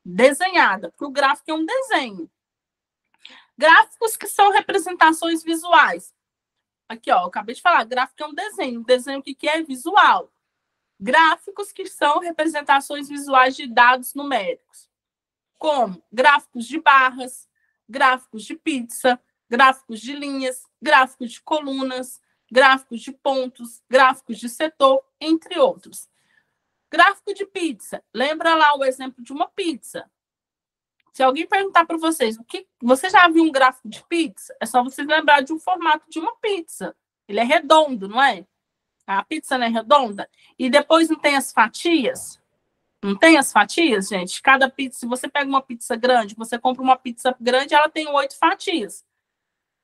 Desenhada, porque o gráfico é um desenho. Gráficos que são representações visuais. Aqui, ó, eu acabei de falar, gráfico é um desenho. Desenho, o que é? Visual. Gráficos que são representações visuais de dados numéricos, como gráficos de barras, gráficos de pizza, gráficos de linhas, gráficos de colunas, gráficos de pontos, gráficos de setor, entre outros. Gráfico de pizza. Lembra lá o exemplo de uma pizza. Se alguém perguntar para vocês, você já viu um gráfico de pizza? É só vocês lembrar de um formato de uma pizza. Ele é redondo, não é? A pizza não é redonda? E depois não tem as fatias? Não tem as fatias, gente? Cada pizza, se você pega uma pizza grande, você compra uma pizza grande, ela tem 8 fatias.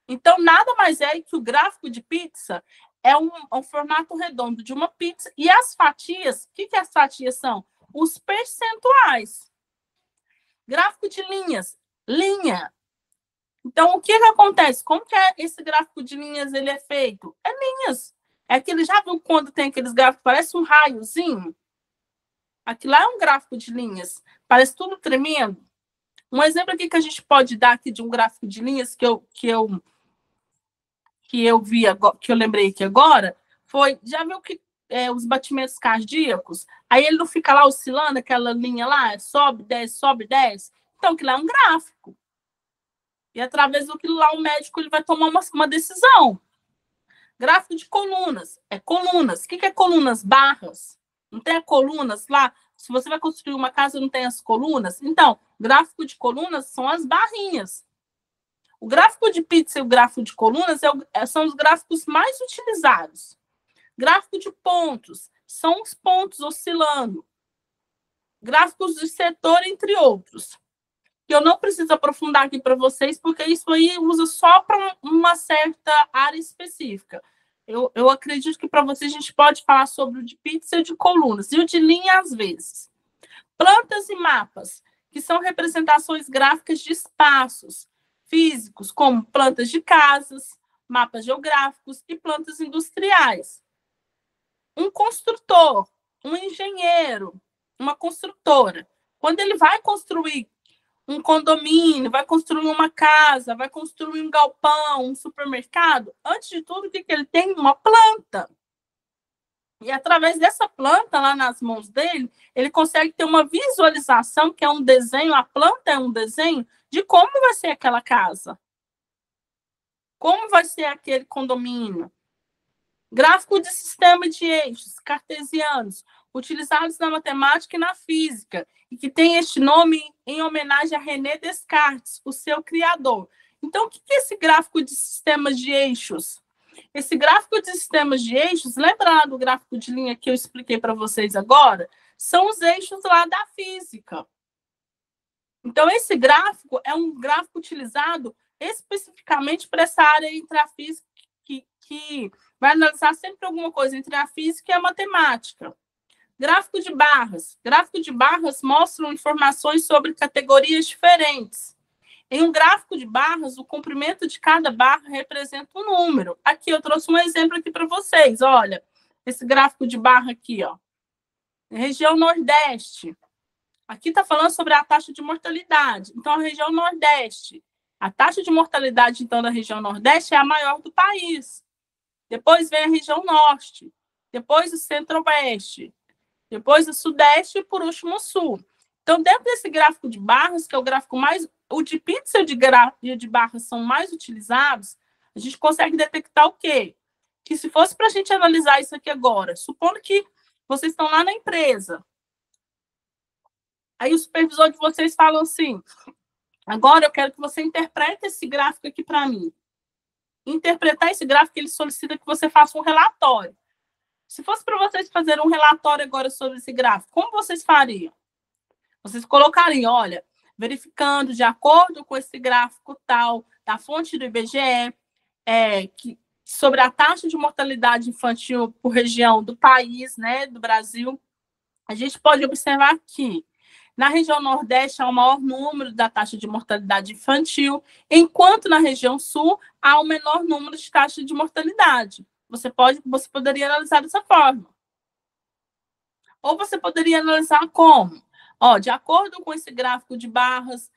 Então, nada mais é que o gráfico de pizza é um formato redondo de uma pizza. E as fatias, o que as fatias são? Os percentuais. Gráfico de linhas, linha. Então, o que acontece? Como que esse gráfico de linhas ele é feito? É linhas. É aquele, já viu quando tem aqueles gráficos, parece um raiozinho? Aquilo lá é um gráfico de linhas. Parece tudo tremendo. Um exemplo aqui que a gente pode dar aqui de um gráfico de linhas que eu vi agora, que eu lembrei aqui agora, foi, já viu que os batimentos cardíacos, aí ele não fica lá oscilando, aquela linha lá, sobe, desce, sobe, desce. Então, aquilo é um gráfico. E através daquilo lá, o médico ele vai tomar uma decisão. Gráfico de colunas. É colunas. O que é colunas? Barras. Não tem colunas lá? Se você vai construir uma casa, não tem as colunas? Então, gráfico de colunas são as barrinhas. O gráfico de pizza e o gráfico de colunas são os gráficos mais utilizados. Gráfico de pontos são os pontos oscilando. Gráficos de setor, entre outros. Que eu não preciso aprofundar aqui para vocês, porque isso aí usa só para uma certa área específica. Eu acredito que para vocês a gente pode falar sobre o de pizza e o de colunas, e o de linha às vezes. Plantas e mapas, que são representações gráficas de espaços físicos, como plantas de casas, mapas geográficos e plantas industriais. Um construtor, um engenheiro, uma construtora, quando ele vai construir um condomínio, vai construir uma casa, vai construir um galpão, um supermercado, antes de tudo, o que ele tem? Uma planta. E através dessa planta lá nas mãos dele, ele consegue ter uma visualização, que é um desenho, a planta é um desenho de como vai ser aquela casa. Como vai ser aquele condomínio. Gráfico de sistema de eixos cartesianos, utilizados na matemática e na física, e que tem este nome em homenagem a René Descartes, o seu criador. Então, o que é esse gráfico de sistemas de eixos? Esse gráfico de sistemas de eixos, lembra lá do gráfico de linha que eu expliquei para vocês agora? São os eixos lá da física. Então, esse gráfico é um gráfico utilizado especificamente para essa área entre a física, que vai analisar sempre alguma coisa entre a física e a matemática. Gráfico de barras. Gráfico de barras mostram informações sobre categorias diferentes. Em um gráfico de barras, o comprimento de cada barra representa um número. Aqui, eu trouxe um exemplo aqui para vocês. Olha, esse gráfico de barra aqui, ó. Região Nordeste. Aqui está falando sobre a taxa de mortalidade. Então, a região Nordeste. A taxa de mortalidade, então, da região Nordeste é a maior do país. Depois vem a região Norte. Depois o Centro-Oeste. Depois o Sudeste e, por último, o Sul. Então, dentro desse gráfico de barras, que é o gráfico mais... O de pizza e o de barras são mais utilizados, a gente consegue detectar o quê? Que se fosse para a gente analisar isso aqui agora, supondo que vocês estão lá na empresa, aí o supervisor de vocês fala assim, agora eu quero que você interprete esse gráfico aqui para mim. Interpretar esse gráfico, ele solicita que você faça um relatório. Se fosse para vocês fazerem um relatório agora sobre esse gráfico, como vocês fariam? Vocês colocariam, olha, verificando de acordo com esse gráfico tal, da fonte do IBGE, sobre a taxa de mortalidade infantil por região do país, né, do Brasil, a gente pode observar que na região Nordeste há o maior número da taxa de mortalidade infantil, enquanto na região Sul há o menor número de taxa de mortalidade. Você poderia analisar dessa forma. Ou você poderia analisar como? De acordo com esse gráfico de barras,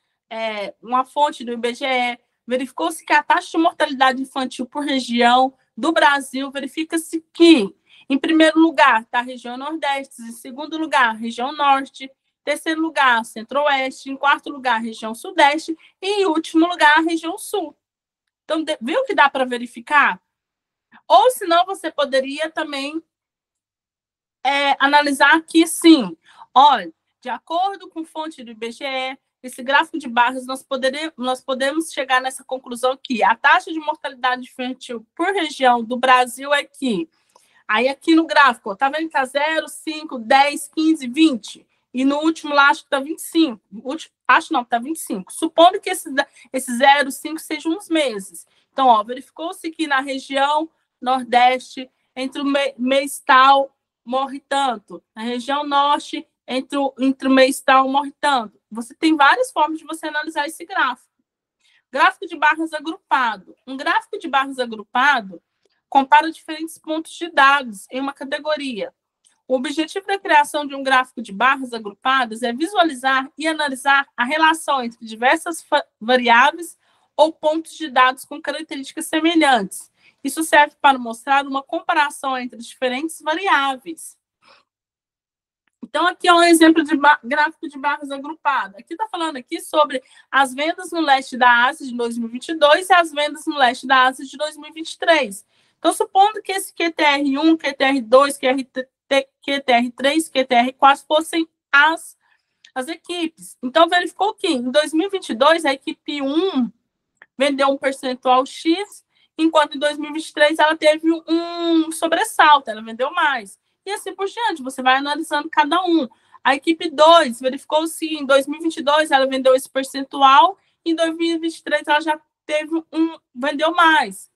uma fonte do IBGE, verificou-se que a taxa de mortalidade infantil por região do Brasil, verifica-se que, em primeiro lugar, está a região Nordeste, em segundo lugar, a região Norte, terceiro lugar, Centro-Oeste, em quarto lugar, a região Sudeste e, em último lugar, a região Sul. Então, viu que dá para verificar? Ou, senão, você poderia também analisar que, sim, olha, de acordo com fonte do IBGE, esse gráfico de barras, nós podemos chegar nessa conclusão que a taxa de mortalidade infantil por região do Brasil é que, aí aqui no gráfico, está vendo que está 0, 5, 10, 15, 20, e no último lá acho que está 25, acho não, está 25, supondo que esse 0, 5 sejam uns meses. Então, verificou-se que na região Nordeste, entre o mês tal, morre tanto. Na região Norte, entre o mês tal morre tanto. Você tem várias formas de você analisar esse gráfico. Gráfico de barras agrupado. Um gráfico de barras agrupado compara diferentes pontos de dados em uma categoria. O objetivo da criação de um gráfico de barras agrupadas é visualizar e analisar a relação entre diversas variáveis ou pontos de dados com características semelhantes. Isso serve para mostrar uma comparação entre diferentes variáveis. Então, aqui é um exemplo de gráfico de barras agrupado. Aqui está falando aqui sobre as vendas no leste da Ásia de 2022 e as vendas no leste da Ásia de 2023. Então, supondo que esse QTR1, QTR2, QTR3, QTR4 fossem as equipes. Então, verificou que em 2022 a equipe 1 vendeu um percentual X, enquanto em 2023 ela teve um sobressalto, ela vendeu mais. E assim por diante, você vai analisando cada um. A equipe 2 verificou se em 2022 ela vendeu esse percentual, em 2023 ela já vendeu mais.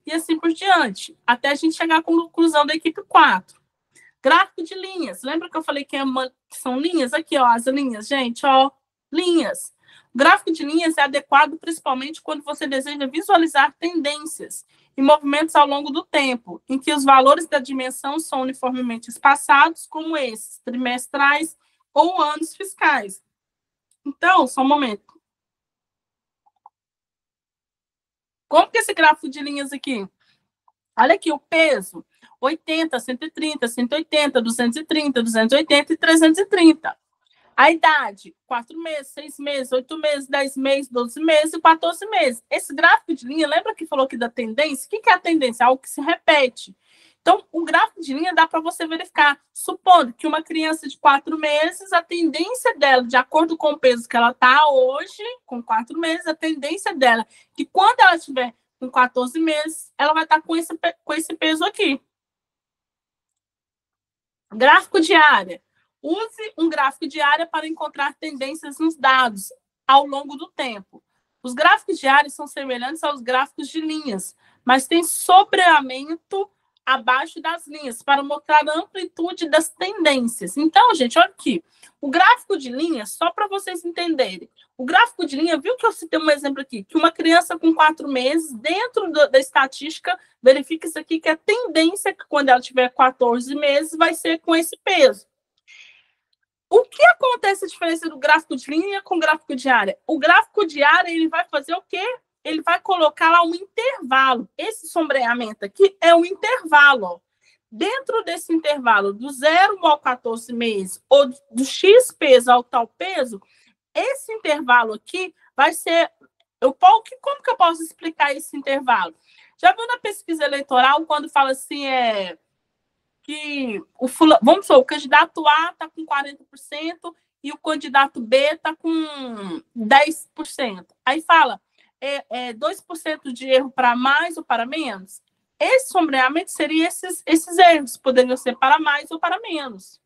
E assim por diante, até a gente chegar à conclusão da equipe 4. Gráfico de linhas. Lembra que eu falei que são linhas? Aqui, ó, as linhas, gente, ó, linhas. O gráfico de linhas é adequado principalmente quando você deseja visualizar tendências e movimentos ao longo do tempo, em que os valores da dimensão são uniformemente espaçados, como esses, trimestrais ou anos fiscais. Então, só um momento. Como que é esse gráfico de linhas aqui? Olha aqui, o peso, 80, 130, 180, 230, 280 e 330. A idade, 4 meses, 6 meses, 8 meses, 10 meses, 12 meses e 14 meses. Esse gráfico de linha, lembra que falou aqui da tendência? O que é a tendência? Algo que se repete. Então, o gráfico de linha dá para você verificar. Supondo que uma criança de 4 meses, a tendência dela, de acordo com o peso que ela está hoje, com 4 meses, a tendência dela, que quando ela estiver com 14 meses, ela vai estar com esse peso aqui. Gráfico de área. Use um gráfico de área para encontrar tendências nos dados ao longo do tempo. Os gráficos de área são semelhantes aos gráficos de linhas, mas têm sombreamento abaixo das linhas para mostrar a amplitude das tendências. Então, gente, olha aqui. O gráfico de linha, só para vocês entenderem. O gráfico de linha, viu que eu citei um exemplo aqui? Que uma criança com 4 meses, dentro da estatística, verifica isso aqui, que a tendência, que quando ela tiver 14 meses, vai ser com esse peso. O que acontece a diferença do gráfico de linha com o gráfico de área? O gráfico de área, ele vai fazer o quê? Ele vai colocar lá um intervalo. Esse sombreamento aqui é um intervalo. Ó. Dentro desse intervalo, do 0 ao 14 meses, ou do X peso ao tal peso, esse intervalo aqui vai ser... Como que eu posso explicar esse intervalo? Já viu na pesquisa eleitoral, quando fala assim, que vamos supor, o candidato A está com 40% e o candidato B está com 10%. Aí fala 2% de erro para mais ou para menos. Esse sombreamento seria esses erros, poderiam ser para mais ou para menos.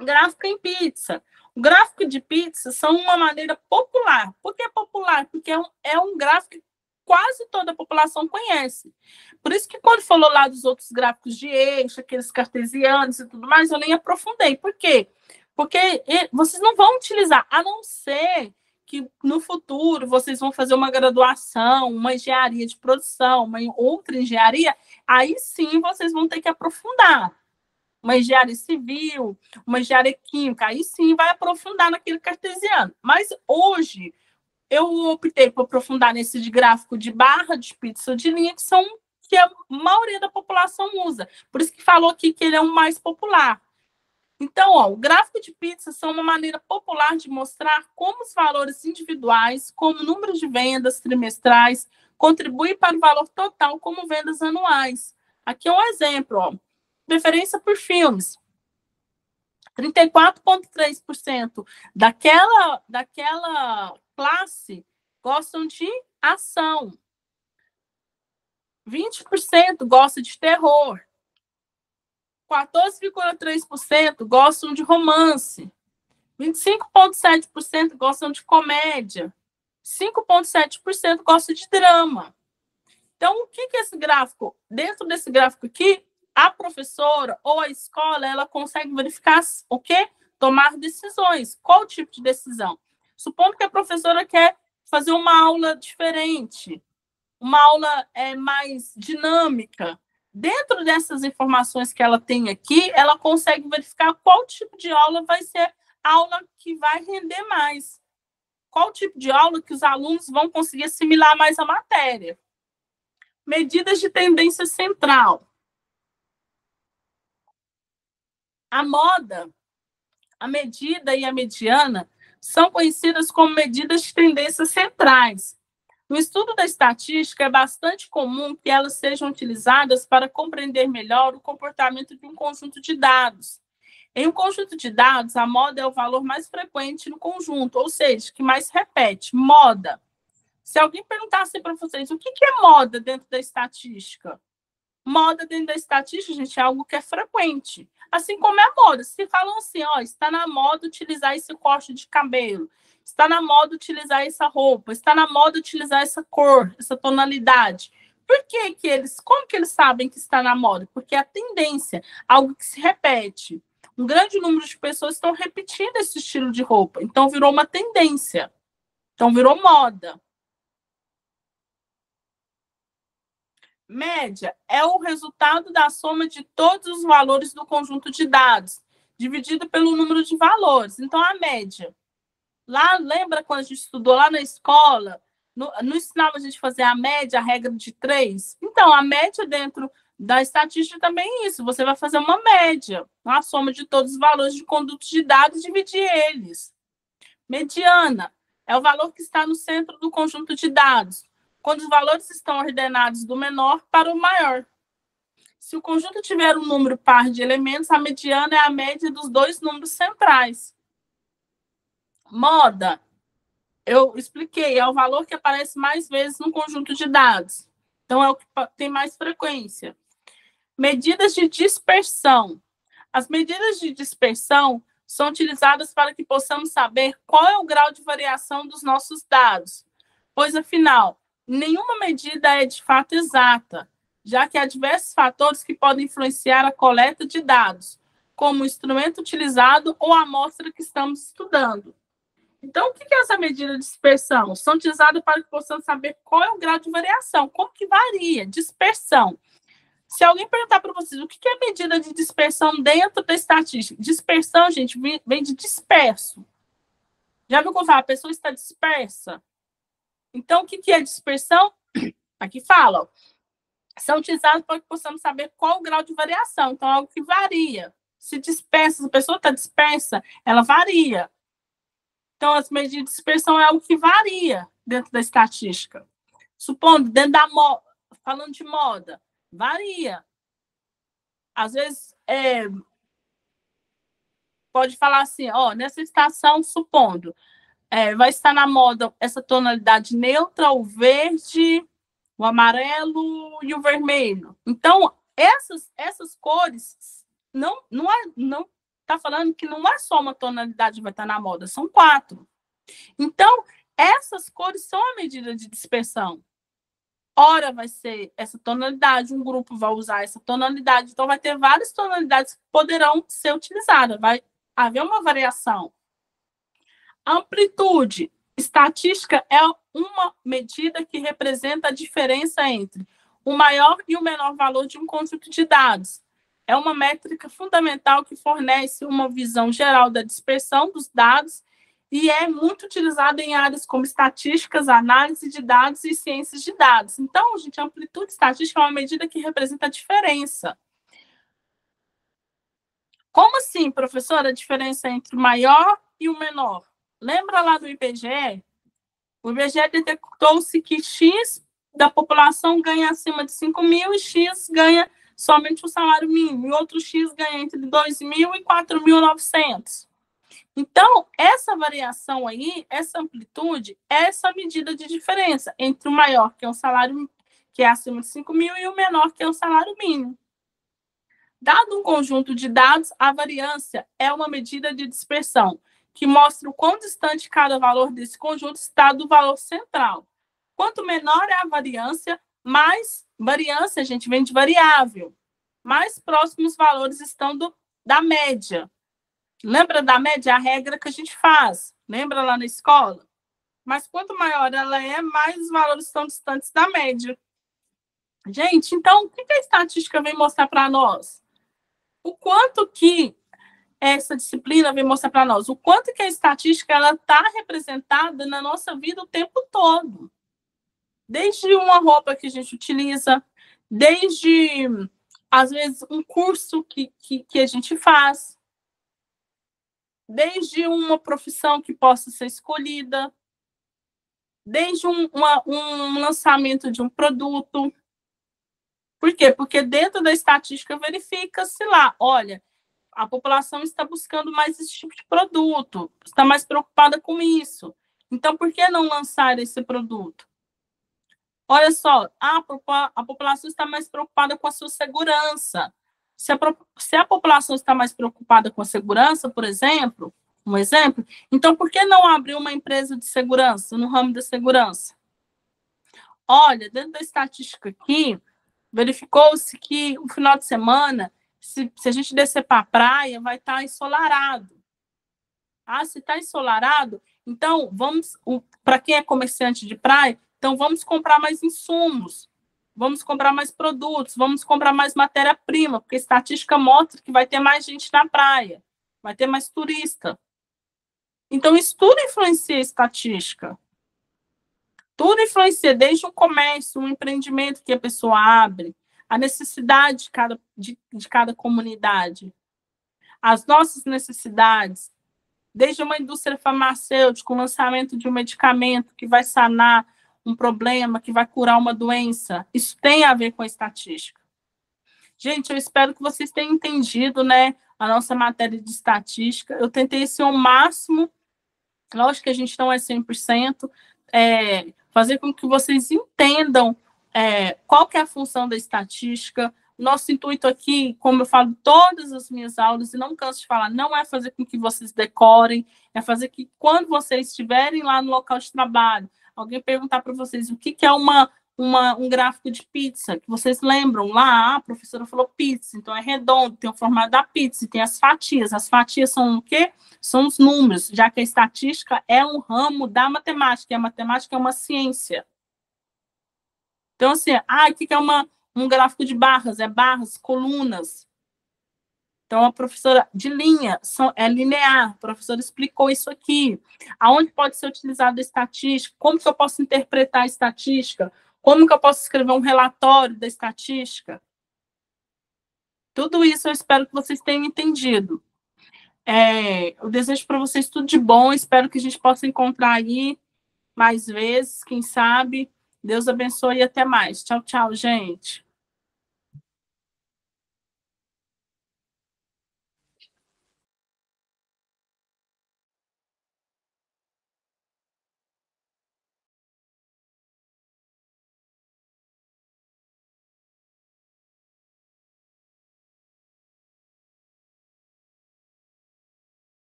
Gráfico em pizza. O gráfico de pizza são uma maneira popular. Por que popular? Porque é um gráfico que quase toda a população conhece. Por isso que quando falou lá dos outros gráficos de eixo, aqueles cartesianos e tudo mais, eu nem aprofundei. Por quê? Porque vocês não vão utilizar, a não ser que no futuro vocês vão fazer uma graduação, uma engenharia de produção, uma outra engenharia, aí sim vocês vão ter que aprofundar. Uma engenharia civil, uma engenharia química, aí sim vai aprofundar naquele cartesiano. Mas hoje eu optei por aprofundar nesse de gráfico de barra, de pizza, de linha, que a maioria da população usa. Por isso que falou aqui que ele é o mais popular. Então, o gráfico de pizza são uma maneira popular de mostrar como os valores individuais, como o número de vendas trimestrais, contribuem para o valor total como vendas anuais. Aqui é um exemplo, preferência por filmes. 34,3% daquela classe gostam de ação. 20% gostam de terror. 14,3% gostam de romance. 25,7% gostam de comédia. 5,7% gostam de drama. Então, o que é esse gráfico? Dentro desse gráfico aqui, a professora ou a escola, ela consegue verificar o quê? Tomar decisões. Qual tipo de decisão? Supondo que a professora quer fazer uma aula diferente, uma aula mais dinâmica. Dentro dessas informações que ela tem aqui, ela consegue verificar qual tipo de aula vai ser a aula que vai render mais. Qual tipo de aula que os alunos vão conseguir assimilar mais a matéria. Medidas de tendência central. A moda, a medida e a mediana são conhecidas como medidas de tendência centrais. No estudo da estatística, é bastante comum que elas sejam utilizadas para compreender melhor o comportamento de um conjunto de dados. Em um conjunto de dados, a moda é o valor mais frequente no conjunto, ou seja, que mais repete. Moda. Se alguém perguntasse para vocês o que é moda dentro da estatística? Moda dentro da estatística, gente, é algo que é frequente. Assim como é a moda. Se falam assim, ó, está na moda utilizar esse corte de cabelo, está na moda utilizar essa roupa, está na moda utilizar essa cor, essa tonalidade. Por que que eles, como que eles sabem que está na moda? Porque é a tendência, algo que se repete. Um grande número de pessoas estão repetindo esse estilo de roupa. Então, virou uma tendência. Então, virou moda. Média é o resultado da soma de todos os valores do conjunto de dados, dividido pelo número de valores. Então, a média. Lá, lembra quando a gente estudou lá na escola? Não ensinava a gente a fazer a média, a regra de 3? Então, a média dentro da estatística também é isso. Você vai fazer uma média, uma soma de todos os valores de conjuntos de dados e dividir eles. Mediana é o valor que está no centro do conjunto de dados, quando os valores estão ordenados do menor para o maior. Se o conjunto tiver um número par de elementos, a mediana é a média dos dois números centrais. Moda, eu expliquei, é o valor que aparece mais vezes no conjunto de dados. Então, é o que tem mais frequência. Medidas de dispersão. As medidas de dispersão são utilizadas para que possamos saber qual é o grau de variação dos nossos dados, pois, afinal, nenhuma medida é de fato exata, já que há diversos fatores que podem influenciar a coleta de dados, como o instrumento utilizado ou a amostra que estamos estudando. Então, o que é essa medida de dispersão? São utilizadas para que possamos saber qual é o grau de variação, como que varia, dispersão. Se alguém perguntar para vocês o que é medida de dispersão dentro da estatística, dispersão, gente, vem de disperso. Já viu como fala? A pessoa está dispersa. Então, o que é dispersão? Aqui fala, ó, são utilizados para que possamos saber qual o grau de variação. Então, é algo que varia. Se dispersa, se a pessoa está dispersa, ela varia. Então, as medidas de dispersão é algo que varia dentro da estatística. Supondo, dentro da moda, falando de moda, varia. Às vezes, pode falar assim, ó, nessa estação, supondo, vai estar na moda essa tonalidade neutra, o verde, o amarelo e o vermelho. Então, essas cores não está falando que não é só uma tonalidade que vai estar na moda, são 4. Então, essas cores são a medida de dispersão. Ora vai ser essa tonalidade, um grupo vai usar essa tonalidade, então vai ter várias tonalidades que poderão ser utilizadas, vai haver uma variação. Amplitude. Estatística é uma medida que representa a diferença entre o maior e o menor valor de um conjunto de dados. É uma métrica fundamental que fornece uma visão geral da dispersão dos dados e é muito utilizada em áreas como estatísticas, análise de dados e ciências de dados. Então, gente, a amplitude estatística é uma medida que representa a diferença. Como assim, professora, a diferença entre o maior e o menor? Lembra lá do IBGE? O IBGE detectou-se que X da população ganha acima de 5 mil e X ganha somente o salário mínimo, e outro X ganha entre 2.000 e 4.900. Então, essa variação aí, essa amplitude, é essa medida de diferença entre o maior, que é um salário que é acima de 5 mil, e o menor, que é o salário mínimo. Dado um conjunto de dados, a variância é uma medida de dispersão, que mostra o quão distante cada valor desse conjunto está do valor central. Quanto menor é a variância, mais variância, a gente vem de variável, mais próximos valores estão da média. Lembra da média? A regra que a gente faz. Lembra lá na escola? Mas quanto maior ela é, mais os valores estão distantes da média. Gente, então, o que a estatística vem mostrar para nós? O quanto que essa disciplina vem mostrar para nós? O quanto que a estatística está representada na nossa vida o tempo todo. Desde uma roupa que a gente utiliza, desde, às vezes, um curso que a gente faz, desde uma profissão que possa ser escolhida, desde um lançamento de um produto. Por quê? Porque dentro da estatística verifica-se lá, olha, a população está buscando mais esse tipo de produto, está mais preocupada com isso. Então, por que não lançar esse produto? Olha só, a população está mais preocupada com a sua segurança. Se a população está mais preocupada com a segurança, por exemplo, um exemplo, então por que não abrir uma empresa de segurança, no ramo da segurança? Olha, dentro da estatística aqui, verificou-se que no final de semana, se a gente descer para a praia, vai estar ensolarado. Ah, se está ensolarado, então vamos, para quem é comerciante de praia, então vamos comprar mais insumos, vamos comprar mais produtos, vamos comprar mais matéria-prima, porque a estatística mostra que vai ter mais gente na praia, vai ter mais turista. Então, isso tudo influencia a estatística. Tudo influencia, desde um comércio, um empreendimento que a pessoa abre, a necessidade de cada comunidade, as nossas necessidades, desde uma indústria farmacêutica, o lançamento de um medicamento que vai sanar um problema, que vai curar uma doença. Isso tem a ver com a estatística. Gente, eu espero que vocês tenham entendido, né, a nossa matéria de estatística. Eu tentei ser o máximo, lógico que a gente não é 100%, fazer com que vocês entendam qual que é a função da estatística. Nosso intuito aqui, como eu falo todas as minhas aulas, e não canso de falar, não é fazer com que vocês decorem, é fazer que quando vocês estiverem lá no local de trabalho, alguém perguntar para vocês o que é um gráfico de pizza, que vocês lembram lá, a professora falou pizza, então é redondo, tem o formato da pizza, e tem as fatias. As fatias são o quê? São os números, já que a estatística é um ramo da matemática, e a matemática é uma ciência. Então, assim, o que é um gráfico de barras? É barras, colunas. Então, a professora de linha é linear. A professora explicou isso aqui. Aonde pode ser utilizada a estatística? Como que eu posso interpretar a estatística? Como que eu posso escrever um relatório da estatística? Tudo isso eu espero que vocês tenham entendido. Eu desejo para vocês tudo de bom. Espero que a gente possa encontrar aí mais vezes, quem sabe. Deus abençoe e até mais. Tchau, tchau, gente.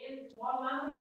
ele mora lá